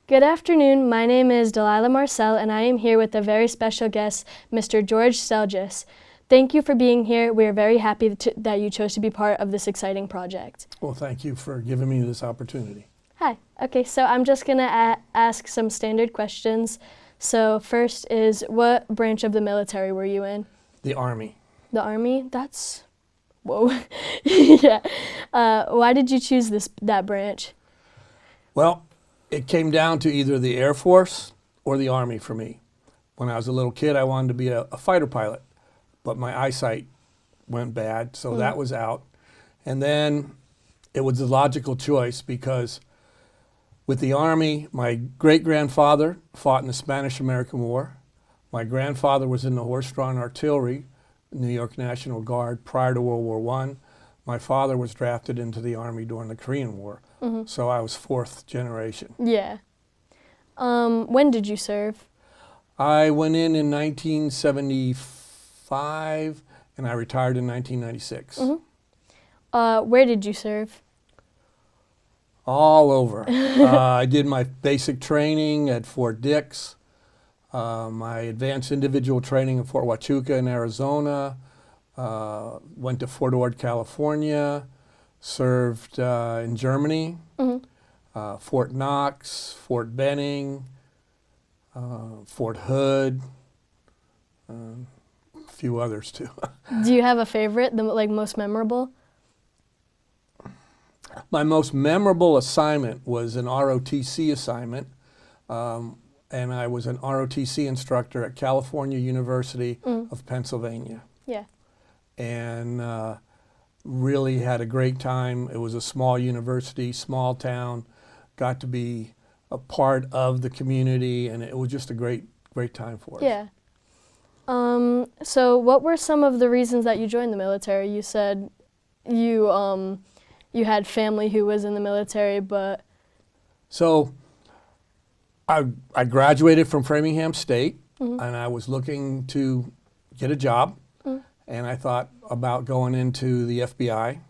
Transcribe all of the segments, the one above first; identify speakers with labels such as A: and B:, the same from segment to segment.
A: Good afternoon. My name is Delilah Marcel, and I am here with a very special guest, Mr. George Stelljes. Thank you for being here. We are very happy that you chose to be part of this exciting project.
B: Well, thank you for giving me this opportunity.
A: Hi. Okay, so I'm just going to ask some standard questions. So first is, what branch of the military were you in?
B: The Army.
A: The Army? That's... whoa. Yeah. Why did you choose that branch?
B: Well, it came down to either the Air Force or the Army for me. When I was a little kid, I wanted to be a fighter pilot, but my eyesight went bad, so that was out. And then it was the logical choice because with the Army, my great-grandfather fought in the Spanish-American War. My grandfather was in the horse-drawn artillery, New York National Guard, prior to World War I. My father was drafted into the Army during the Korean War, so I was fourth generation.
A: Yeah. When did you serve?
B: I went in 1975, and I retired in 1996.
A: Where did you serve?
B: All over. I did my basic training at Fort Dix, my advanced individual training in Fort Huachuca in Arizona, went to Fort Ord, California, served in Germany, Fort Knox, Fort Benning, Fort Hood, a few others too.
A: Do you have a favorite, the most memorable?
B: My most memorable assignment was an ROTC assignment, and I was an ROTC instructor at California University of Pennsylvania.
A: Yeah.
B: And really had a great time. It was a small university, small town, got to be a part of the community, and it was just a great time for us.
A: Yeah. So what were some of the reasons that you joined the military? You said you had family who was in the military, but...
B: So I graduated from Framingham State, and I was looking to get a job, and I thought about going into the FBI.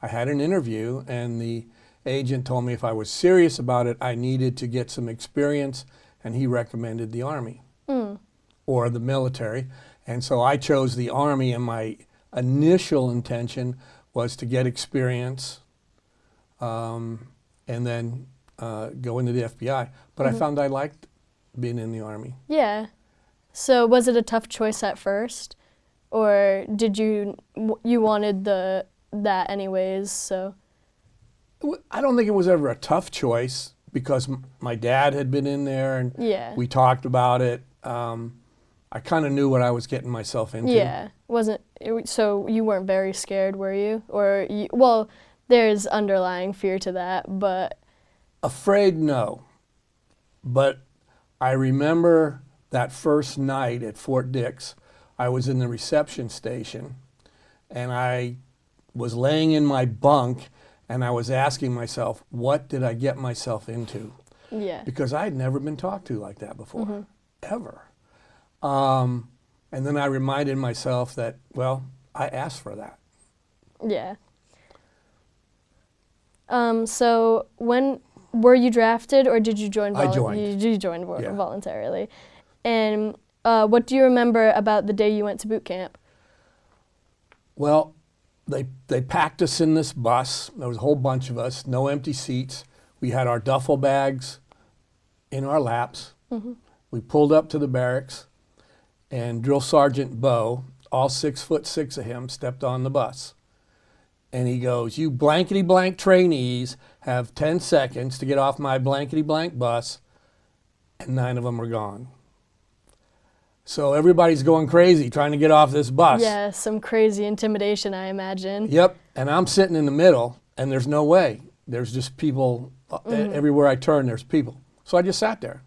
B: I had an interview, and the agent told me if I was serious about it, I needed to get some experience, and he recommended the Army or the military. And so I chose the Army, and my initial intention was to get experience and then go into the FBI. But I found I liked being in the Army.
A: Yeah. So was it a tough choice at first? Or did you wanted that anyways, so?
B: I don't think it was ever a tough choice because my dad had been in there and we talked about it. I kind of knew what I was getting myself into.
A: Yeah. So you weren't very scared, were you? Or, well, there's underlying fear to that, but...
B: Afraid, no. But I remember that first night at Fort Dix, I was in the reception station, and I was laying in my bunk, and I was asking myself, what did I get myself into?
A: Yeah.
B: Because I had never been talked to like that before, ever. And then I reminded myself that, well, I asked for that.
A: Yeah. So when were you drafted, or did you join?
B: I joined.
A: You joined voluntarily. And what do you remember about the day you went to boot camp?
B: Well, they packed us in this bus. There was a whole bunch of us, no empty seats. We had our duffel bags in our laps. We pulled up to the barracks, and Drill Sergeant Bo, all 6'6" of him, stepped on the bus. And he goes, "You blankety-blank trainees have 10 seconds to get off my blankety-blank bus," and 9 of them were gone. So everybody's going crazy trying to get off this bus.
A: Yeah, some crazy intimidation, I imagine.
B: Yep, and I'm sitting in the middle, and there's no way. There's just people, everywhere I turn, there's people. So I just sat there.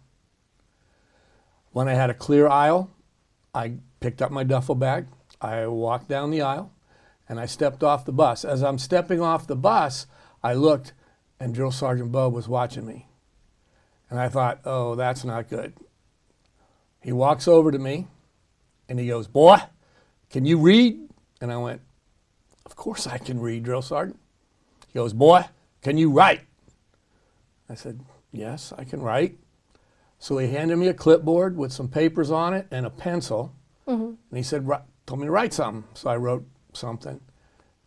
B: When I had a clear aisle, I picked up my duffel bag, I walked down the aisle, and I stepped off the bus. As I'm stepping off the bus, I looked, and Drill Sergeant Bub was watching me. And I thought, oh, that's not good. He walks over to me, and he goes, "Boy, can you read?" And I went, "Of course I can read, Drill Sergeant." He goes, "Boy, can you write?" I said, "Yes, I can write." So he handed me a clipboard with some papers on it and a pencil. And he said, told me to write something. So I wrote something.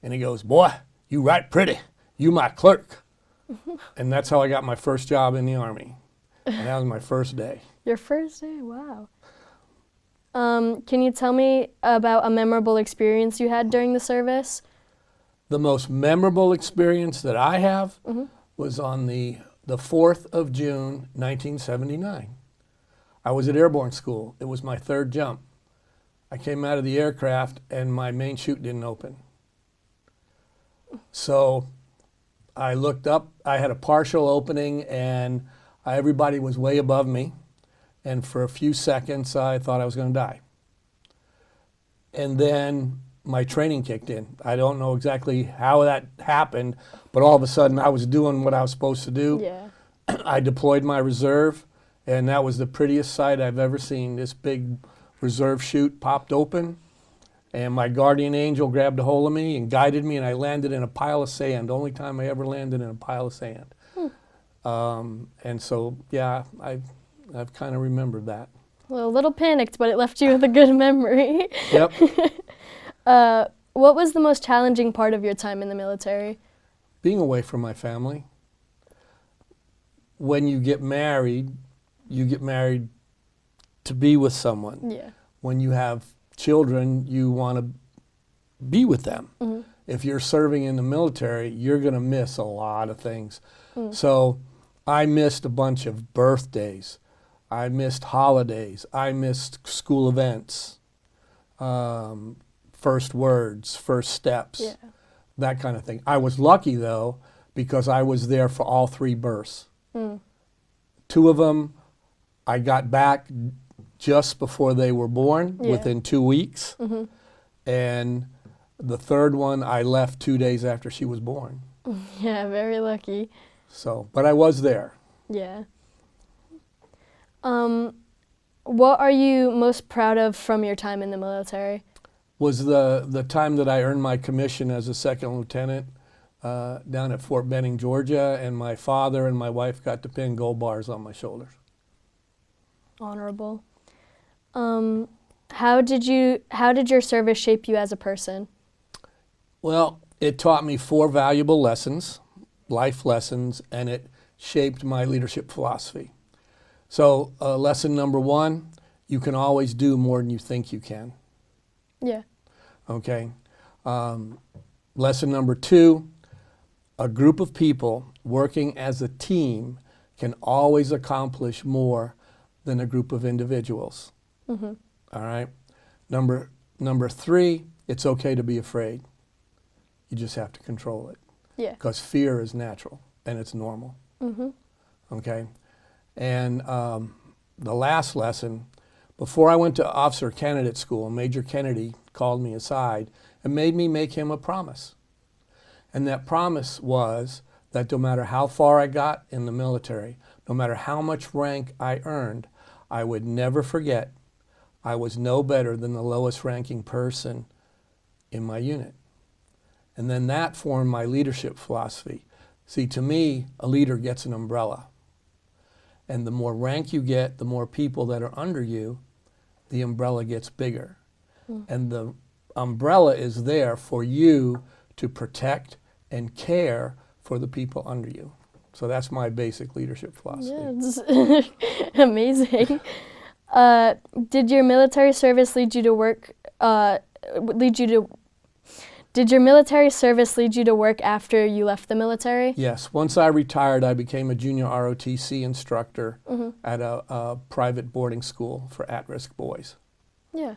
B: And he goes, "Boy, you write pretty. You my clerk." And that's how I got my first job in the Army. And that was my first day.
A: Your first day? Wow. Can you tell me about a memorable experience you had during the service?
B: The most memorable experience that I have was on the 4th of June, 1979. I was at airborne school. It was my third jump. I came out of the aircraft and my main chute didn't open. So I looked up, I had a partial opening and everybody was way above me. And for a few seconds, I thought I was going to die. And then my training kicked in. I don't know exactly how that happened, but all of a sudden I was doing what I was supposed to do.
A: Yeah.
B: I deployed my reserve, and that was the prettiest sight I've ever seen. This big reserve chute popped open, and my guardian angel grabbed a hold of me and guided me, and I landed in a pile of sand. Only time I ever landed in a pile of sand. And so, yeah, I've kind of remembered that.
A: Well, a little panicked, but it left you with a good memory.
B: Yep.
A: What was the most challenging part of your time in the military?
B: Being away from my family. When you get married to be with someone.
A: Yeah.
B: When you have children, you want to be with them. If you're serving in the military, you're going to miss a lot of things. So I missed a bunch of birthdays. I missed holidays. I missed school events, first words, first steps, that kind of thing. I was lucky, though, because I was there for all 3 births. 2 of them, I got back just before they were born, within 2 weeks. And the 3rd one, I left 2 days after she was born.
A: Yeah, very lucky.
B: So, but I was there.
A: Yeah. What are you most proud of from your time in the military?
B: Was the time that I earned my commission as a 2nd lieutenant down at Fort Benning, Georgia, and my father and my wife got to pin gold bars on my shoulders.
A: Honorable. How did your service shape you as a person?
B: Well, it taught me 4 valuable lessons, life lessons, and it shaped my leadership philosophy. So lesson number 1, you can always do more than you think you can.
A: Yeah.
B: Okay. Lesson number 2, a group of people working as a team can always accomplish more than a group of individuals. All right. Number 3, it's okay to be afraid. You just have to control it.
A: Yeah.
B: Because fear is natural and it's normal. Okay. And the last lesson, before I went to officer candidate school, Major Kennedy called me aside and made me make him a promise. And that promise was that no matter how far I got in the military, no matter how much rank I earned, I would never forget I was no better than the lowest ranking person in my unit. And then that formed my leadership philosophy. See, to me, a leader gets an umbrella. And the more rank you get, the more people that are under you, the umbrella gets bigger. And the umbrella is there for you to protect and care for the people under you. So that's my basic leadership philosophy.
A: Yeah, it's amazing. Did your military service lead you to work? Did your military service lead you to work after you left the military?
B: Yes. Once I retired, I became a junior ROTC instructor at a private boarding school for at-risk boys.
A: Yeah.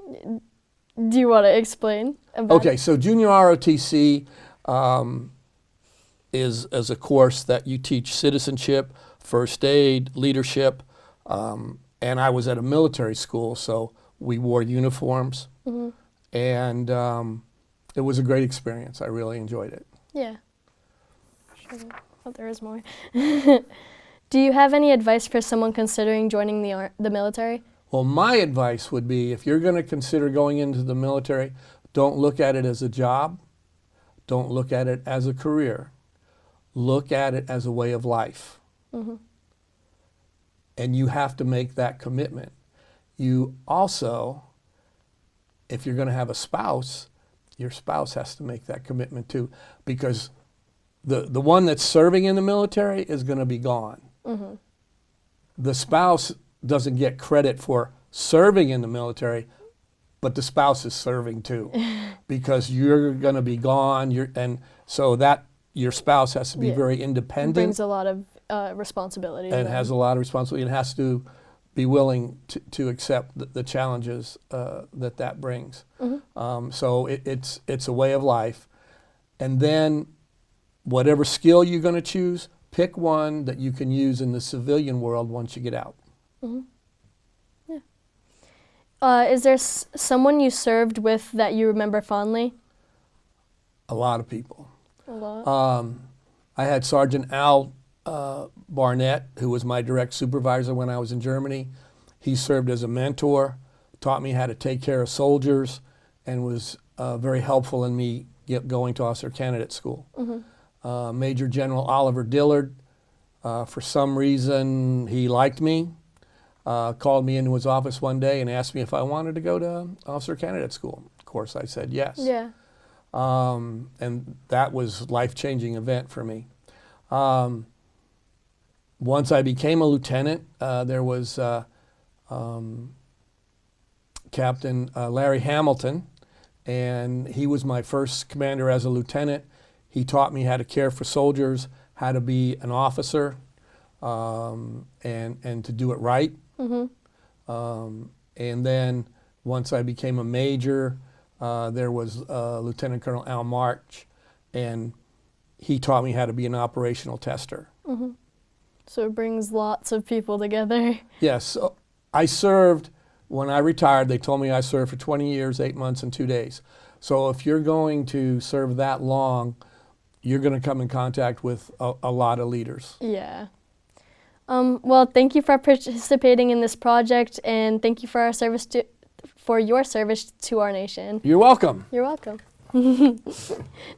A: Do you want to explain about
B: Okay, so junior ROTC is a course that you teach citizenship, first aid, leadership, and I was at a military school, so we wore uniforms, and it was a great experience. I really enjoyed it.
A: Yeah. Sure. Oh, there is more. Do you have any advice for someone considering joining the military?
B: Well, my advice would be, if you're going to consider going into the military, don't look at it as a job. Don't look at it as a career. Look at it as a way of life. and you have to make that commitment. You also, if you're going to have a spouse, your spouse has to make that commitment too, because the one that's serving in the military is going to be gone. Mm-hmm. The spouse doesn't get credit for serving in the military, but the spouse is serving too, because you're going to be gone. And so that your spouse has to be very independent.
A: Brings a lot of responsibility.
B: And has a lot of responsibility, and has to be willing to accept the challenges that brings. Mm-hmm. So it's a way of life. And then whatever skill you're going to choose, pick one that you can use in the civilian world once you get out.
A: Mm-hmm. Yeah. Is there someone you served with that you remember fondly?
B: A lot of people.
A: A lot?
B: I had Sergeant Al Barnett, who was my direct supervisor when I was in Germany. He served as a mentor, taught me how to take care of soldiers, and was very helpful in me going to officer candidate school. Mm-hmm. Major General Oliver Dillard, for some reason he liked me, called me into his office one day and asked me if I wanted to go to officer candidate school. Of course I said yes.
A: Yeah.
B: And that was a life-changing event for me. Once I became a lieutenant, there was Captain Larry Hamilton, and he was my first commander as a lieutenant. He taught me how to care for soldiers, how to be an officer, and to do it right. Mm-hmm. And then once I became a major, there was Lieutenant Colonel Al March, and he taught me how to be an operational tester.
A: Mm-hmm. So it brings lots of people together.
B: Yes. So I served, when I retired, they told me I served for 20 years, 8 months, and 2 days. So if you're going to serve that long, you're going to come in contact with a lot of leaders.
A: Yeah. Well, thank you for participating in this project, and thank you for your service to our nation.
B: You're welcome.
A: You're welcome.